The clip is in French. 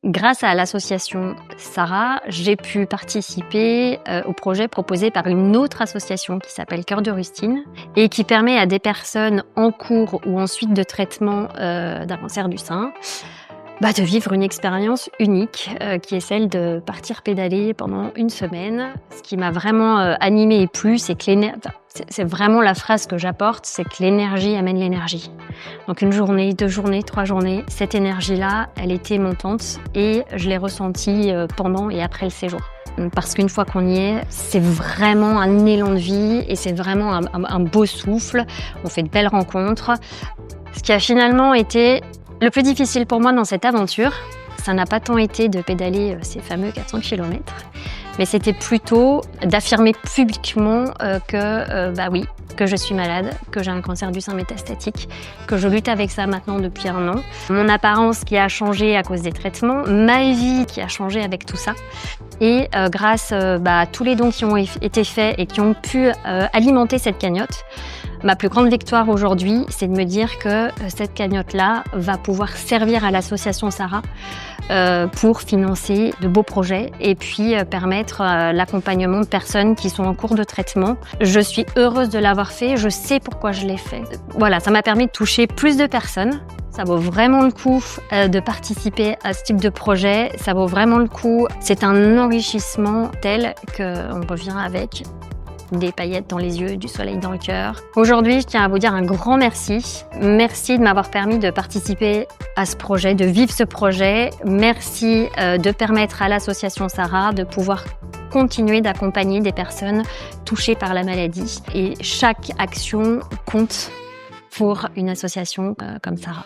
Grâce à l'association Sarah, j'ai pu participer au projet proposé par une autre association qui s'appelle Cœur de Rustine et qui permet à des personnes en cours ou en suite de traitement d'un cancer du sein de vivre une expérience unique qui est celle de partir pédaler pendant une semaine. Ce qui m'a vraiment animée et plu, c'est que c'est vraiment la phrase que j'apporte, c'est que l'énergie amène l'énergie. Donc une journée, 2 journées, 3 journées, cette énergie-là, elle était montante et je l'ai ressentie pendant et après le séjour. Parce qu'une fois qu'on y est, c'est vraiment un élan de vie et c'est vraiment un beau souffle. On fait de belles rencontres. Ce qui a finalement été le plus difficile pour moi dans cette aventure, ça n'a pas tant été de pédaler ces fameux 400 km, mais c'était plutôt d'affirmer publiquement que je suis malade, que j'ai un cancer du sein métastatique, que je lutte avec ça maintenant depuis 1 an. Mon apparence qui a changé à cause des traitements, ma vie qui a changé avec tout ça. Et grâce à tous les dons qui ont été faits et qui ont pu alimenter cette cagnotte, ma plus grande victoire aujourd'hui, c'est de me dire que cette cagnotte-là va pouvoir servir à l'association Sarah pour financer de beaux projets et puis permettre l'accompagnement de personnes qui sont en cours de traitement. Je suis heureuse de l'avoir fait, je sais pourquoi je l'ai fait. Voilà, ça m'a permis de toucher plus de personnes. Ça vaut vraiment le coup de participer à ce type de projet, ça vaut vraiment le coup. C'est un enrichissement tel qu'on revient avec des paillettes dans les yeux, du soleil dans le cœur. Aujourd'hui, je tiens à vous dire un grand merci. Merci de m'avoir permis de participer à ce projet, de vivre ce projet. Merci de permettre à l'association Sarah de pouvoir continuer d'accompagner des personnes touchées par la maladie. Et chaque action compte pour une association comme Sarah.